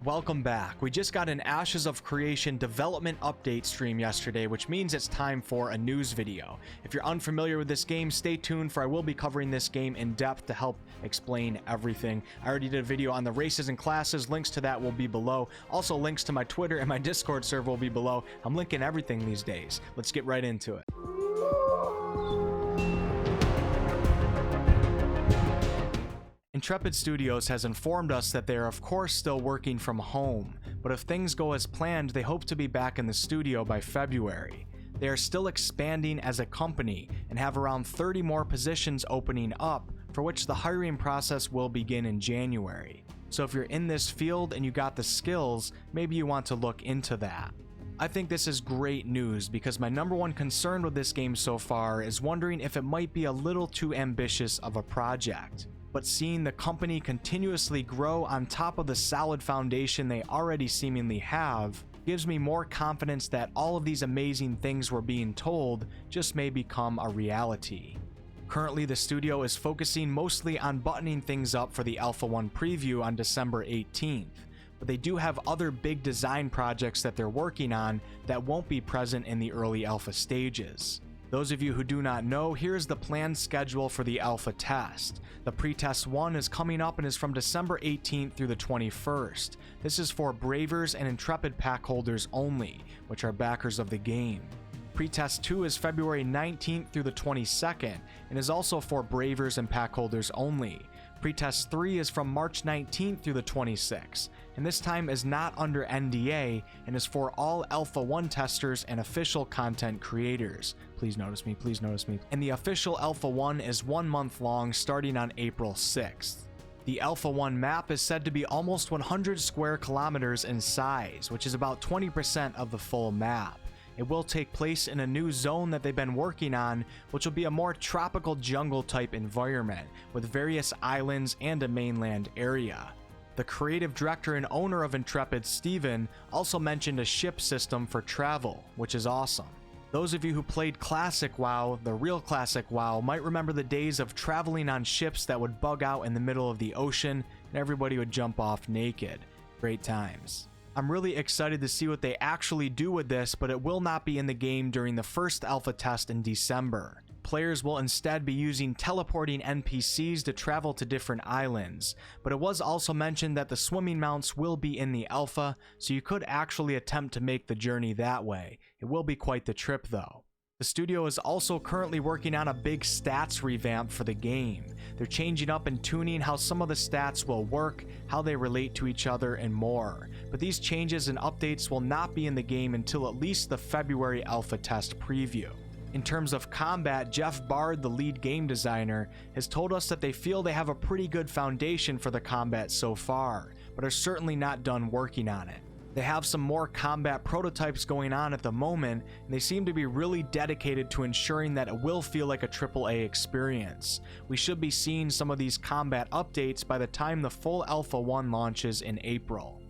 Welcome back. We just got an Ashes of Creation development update stream yesterday, which means it's time for a news video. If you're unfamiliar with this game, stay tuned, for I will be covering this game in depth to help explain everything. I already did a video on the races and classes. Links to that will be below. Also, links to my Twitter and my Discord server will be below. I'm linking everything these days. Let's get right into it. Intrepid Studios has informed us that they are of course still working from home, but if things go as planned, they hope to be back in the studio by February. They are still expanding as a company and have around 30 more positions opening up, for which the hiring process will begin in January. So if you're in this field and you got the skills, maybe you want to look into that. I think this is great news because my number one concern with this game so far is wondering if it might be a little too ambitious of a project. But seeing the company continuously grow on top of the solid foundation they already seemingly have gives me more confidence that all of these amazing things we're being told just may become a reality. Currently, the studio is focusing mostly on buttoning things up for the Alpha 1 preview on December 18th, but they do have other big design projects that they're working on that won't be present in the early alpha stages. Those of you who do not know, here's the planned schedule for the alpha test. The pretest 1 is coming up and is from December 18th through the 21st. This is for Bravers and Intrepid pack holders only, which are backers of the game. Pretest 2 is February 19th through the 22nd and is also for Bravers and pack holders only. Pretest 3 is from March 19th through the 26th, and this time is not under NDA and is for all Alpha 1 testers and official content creators. Please notice me, please notice me. And the official Alpha 1 is 1 month long, starting on April 6th. The Alpha 1 map is said to be almost 100 square kilometers in size, which is about 20% of the full map. It will take place in a new zone that they've been working on, which will be a more tropical jungle type environment with various islands and a mainland area. The creative director and owner of Intrepid, Steven, also mentioned a ship system for travel, which is awesome. Those of you who played Classic WoW, the real Classic WoW, might remember the days of traveling on ships that would bug out in the middle of the ocean and everybody would jump off naked. Great times. I'm really excited to see what they actually do with this, but it will not be in the game during the first alpha test in December. Players will instead be using teleporting NPCs to travel to different islands, but it was also mentioned that the swimming mounts will be in the alpha, so you could actually attempt to make the journey that way. It will be quite the trip though. The studio is also currently working on a big stats revamp for the game. They're changing up and tuning how some of the stats will work, how they relate to each other, and more. But these changes and updates will not be in the game until at least the February alpha test preview. In terms of combat, Jeff Bard, the lead game designer, has told us that they feel they have a pretty good foundation for the combat so far, but are certainly not done working on it. They have some more combat prototypes going on at the moment, and they seem to be really dedicated to ensuring that it will feel like a AAA experience. We should be seeing some of these combat updates by the time the full Alpha 1 launches in April.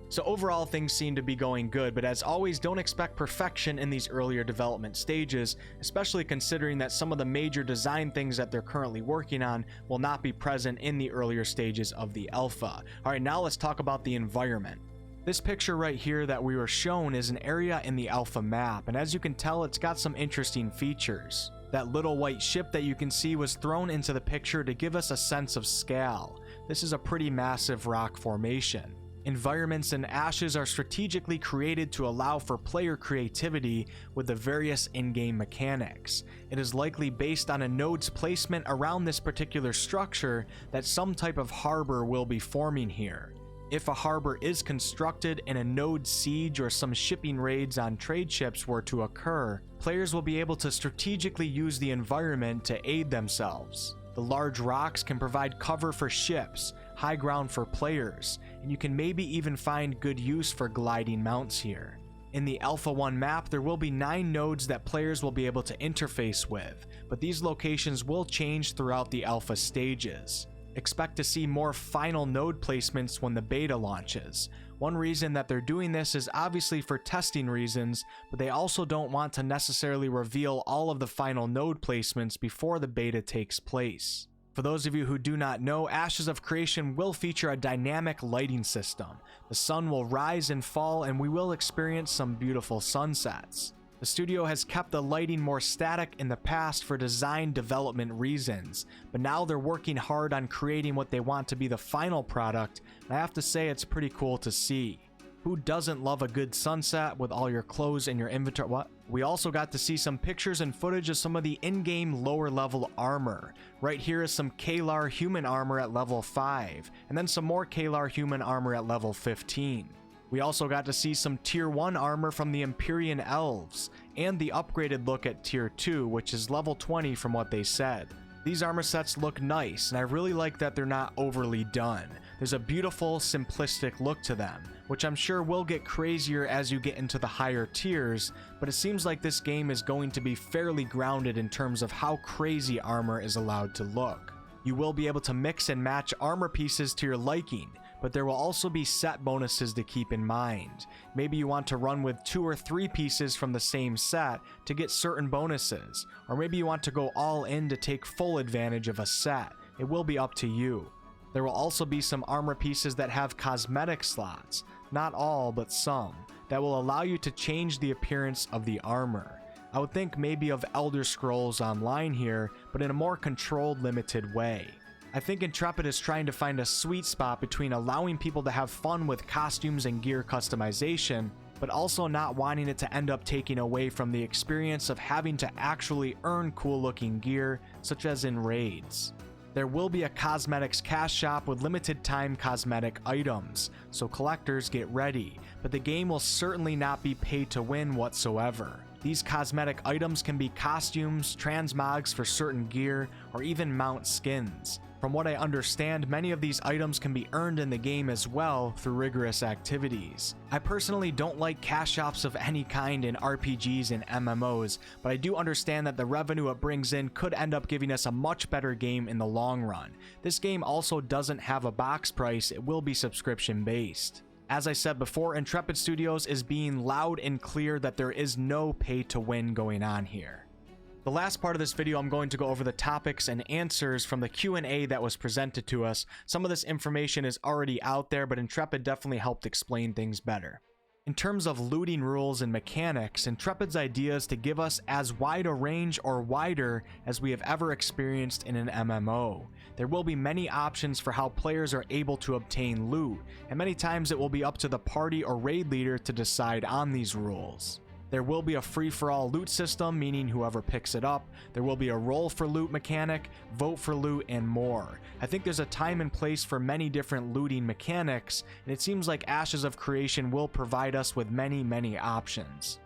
So overall, things seem to be going good, but as always, don't expect perfection in these earlier development stages, especially considering that some of the major design things that they're currently working on will not be present in the earlier stages of the alpha. Alright, now let's talk about the environment. This picture right here that we were shown is an area in the alpha map, and as you can tell, it's got some interesting features. That little white ship that you can see was thrown into the picture to give us a sense of scale. This is a pretty massive rock formation. Environments and ashes are strategically created to allow for player creativity with the various in-game mechanics. It is likely based on a node's placement around this particular structure that some type of harbor will be forming here. If a harbor is constructed and a node siege or some shipping raids on trade ships were to occur, players will be able to strategically use the environment to aid themselves. The large rocks can provide cover for ships, high ground for players, and you can maybe even find good use for gliding mounts here. In the Alpha 1 map, there will be 9 nodes that players will be able to interface with, but these locations will change throughout the alpha stages. Expect to see more final node placements when the beta launches. One reason that they're doing this is obviously for testing reasons, but they also don't want to necessarily reveal all of the final node placements before the beta takes place. For those of you who do not know, Ashes of Creation will feature a dynamic lighting system. The sun will rise and fall, and we will experience some beautiful sunsets. The studio has kept the lighting more static in the past for design development reasons, but now they're working hard on creating what they want to be the final product, and I have to say it's pretty cool to see. Who doesn't love a good sunset with all your clothes in your inventory? What? We also got to see some pictures and footage of some of the in-game lower level armor. Right here is some Kalar human armor at level 5, and then some more Kalar human armor at level 15. We also got to see some tier 1 armor from the Empyrean elves, and the upgraded look at tier 2, which is level 20 from what they said. These armor sets look nice, and I really like that they're not overly done. There's a beautiful, simplistic look to them, which I'm sure will get crazier as you get into the higher tiers, but it seems like this game is going to be fairly grounded in terms of how crazy armor is allowed to look. You will be able to mix and match armor pieces to your liking, but there will also be set bonuses to keep in mind. Maybe you want to run with 2 or 3 pieces from the same set to get certain bonuses, or maybe you want to go all in to take full advantage of a set. It will be up to you. There will also be some armor pieces that have cosmetic slots, not all but some, that will allow you to change the appearance of the armor. I would think maybe of Elder Scrolls Online here, but in a more controlled, limited way. I think Intrepid is trying to find a sweet spot between allowing people to have fun with costumes and gear customization, but also not wanting it to end up taking away from the experience of having to actually earn cool looking gear, such as in raids. There will be a cosmetics cash shop with limited time cosmetic items, so collectors get ready, but the game will certainly not be pay to win whatsoever. These cosmetic items can be costumes, transmogs for certain gear, or even mount skins. From what I understand, many of these items can be earned in the game as well through rigorous activities. I personally don't like cash shops of any kind in RPGs and MMOs, but I do understand that the revenue it brings in could end up giving us a much better game in the long run. This game also doesn't have a box price, it will be subscription based. As I said before, Intrepid Studios is being loud and clear that there is no pay to win going on here. The last part of this video, I'm going to go over the topics and answers from the Q&A that was presented to us. Some of this information is already out there, but Intrepid definitely helped explain things better. In terms of looting rules and mechanics, Intrepid's idea is to give us as wide a range or wider as we have ever experienced in an MMO. There will be many options for how players are able to obtain loot, and many times it will be up to the party or raid leader to decide on these rules. There will be a free-for-all loot system, meaning whoever picks it up. There will be a roll for loot mechanic, vote for loot, and more. I think there's a time and place for many different looting mechanics, and it seems like Ashes of Creation will provide us with many options.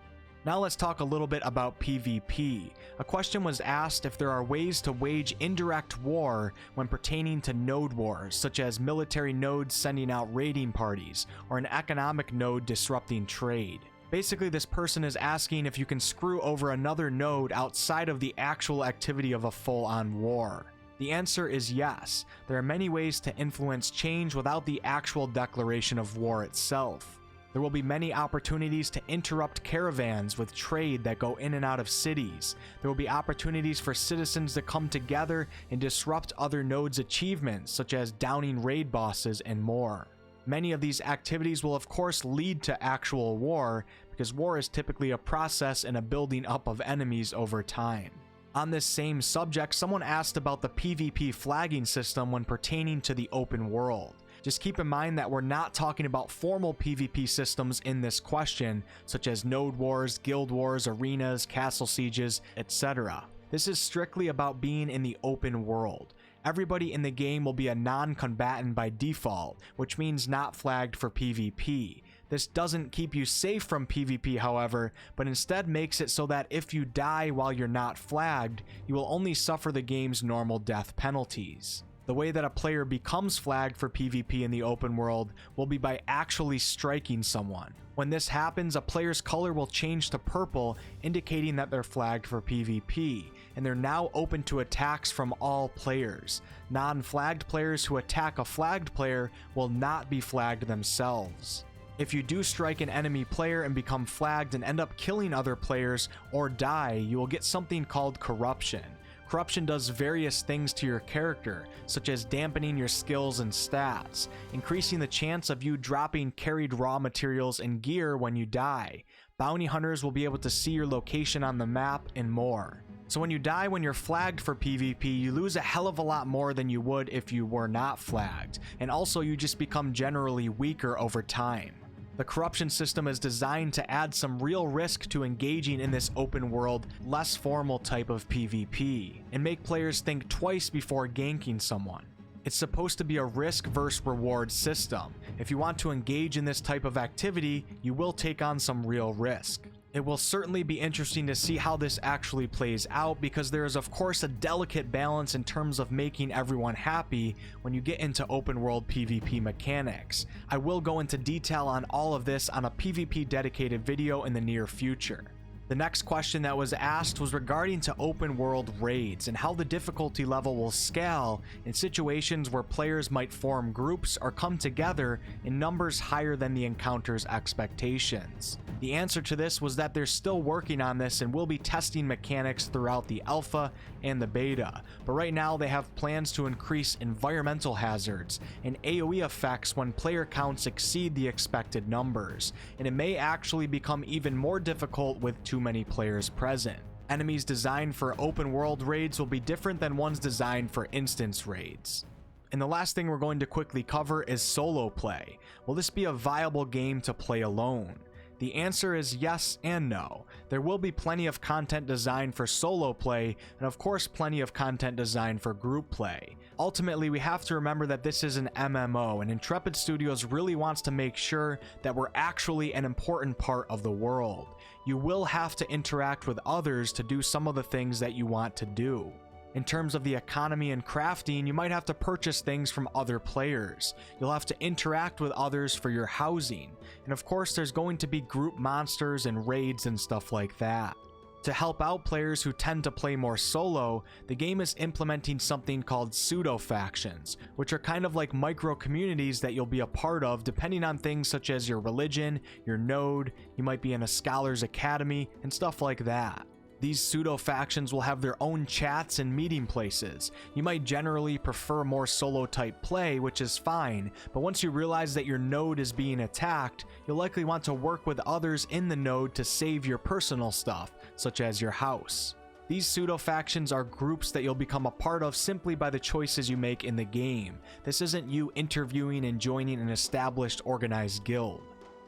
Now let's talk a little bit about PvP. A question was asked if there are ways to wage indirect war when pertaining to node wars, such as military nodes sending out raiding parties, or an economic node disrupting trade. Basically, this person is asking if you can screw over another node outside of the actual activity of a full-on war. The answer is yes. There are many ways to influence change without the actual declaration of war itself. There will be many opportunities to interrupt caravans with trade that go in and out of cities. There will be opportunities for citizens to come together and disrupt other nodes' achievements, such as downing raid bosses and more. Many of these activities will of course lead to actual war, because war is typically a process and a building up of enemies over time. On this same subject, someone asked about the PvP flagging system when pertaining to the open world. Just keep in mind that we're not talking about formal PvP systems in this question, such as node wars, guild wars, arenas, castle sieges, etc. This is strictly about being in the open world. Everybody in the game will be a non-combatant by default, which means not flagged for PvP. This doesn't keep you safe from PvP, however, but instead makes it so that if you die while you're not flagged, you will only suffer the game's normal death penalties. The way that a player becomes flagged for PvP in the open world will be by actually striking someone. When this happens, a player's color will change to purple, indicating that they're flagged for PvP, and they're now open to attacks from all players. Non-flagged players who attack a flagged player will not be flagged themselves. If you do strike an enemy player and become flagged and end up killing other players or die, you will get something called corruption. Corruption does various things to your character, such as dampening your skills and stats, increasing the chance of you dropping carried raw materials and gear when you die. Bounty hunters will be able to see your location on the map, and more. So when you die when you're flagged for PvP, you lose a hell of a lot more than you would if you were not flagged, and also you just become generally weaker over time. The corruption system is designed to add some real risk to engaging in this open world, less formal type of PvP, and make players think twice before ganking someone. It's supposed to be a risk versus reward system. If you want to engage in this type of activity, you will take on some real risk. It will certainly be interesting to see how this actually plays out, because there is of course a delicate balance in terms of making everyone happy when you get into open world PvP mechanics. I will go into detail on all of this on a PvP dedicated video in the near future. The next question that was asked was regarding to open world raids and how the difficulty level will scale in situations where players might form groups or come together in numbers higher than the encounter's expectations. The answer to this was that they're still working on this and will be testing mechanics throughout the alpha and the beta, but right now they have plans to increase environmental hazards and AoE effects when player counts exceed the expected numbers, and it may actually become even more difficult with too many players present. Enemies designed for open world raids will be different than ones designed for instance raids. And the last thing we're going to quickly cover is solo play. Will this be a viable game to play alone? The answer is yes and no. There will be plenty of content designed for solo play, and of course plenty of content designed for group play. Ultimately, we have to remember that this is an MMO, and Intrepid Studios really wants to make sure that we're actually an important part of the world. You will have to interact with others to do some of the things that you want to do. In terms of the economy and crafting, you might have to purchase things from other players. You'll have to interact with others for your housing. And of course, there's going to be group monsters and raids and stuff like that. To help out players who tend to play more solo, the game is implementing something called pseudo-factions, which are kind of like micro-communities that you'll be a part of depending on things such as your religion, your node, you might be in a scholar's academy, and stuff like that. These pseudo-factions will have their own chats and meeting places. You might generally prefer more solo-type play, which is fine, but once you realize that your node is being attacked, you'll likely want to work with others in the node to save your personal stuff, such as your house. These pseudo-factions are groups that you'll become a part of simply by the choices you make in the game. This isn't you interviewing and joining an established organized guild.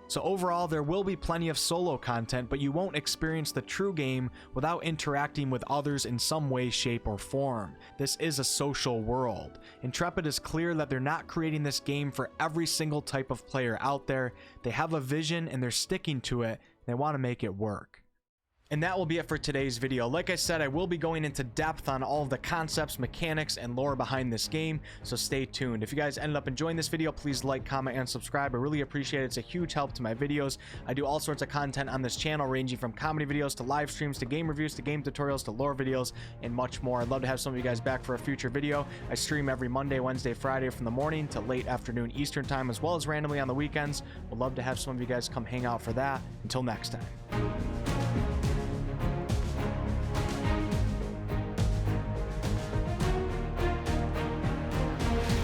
So overall, there will be plenty of solo content, but you won't experience the true game without interacting with others in some way, shape, or form. This is a social world. Intrepid is clear that they're not creating this game for every single type of player out there. They have a vision and they're sticking to it. They want to make it work. And that will be it for today's video. Like I said, I will be going into depth on all of the concepts, mechanics, and lore behind this game, so stay tuned. If you guys ended up enjoying this video, please like, comment, and subscribe. I really appreciate it. It's a huge help to my videos. I do all sorts of content on this channel, ranging from comedy videos to live streams to game reviews to game tutorials to lore videos and much more. I'd love to have some of you guys back for a future video. I stream every Monday, Wednesday, Friday from the morning to late afternoon Eastern time, as well as randomly on the weekends. Would love to have some of you guys come hang out for that. Until next time.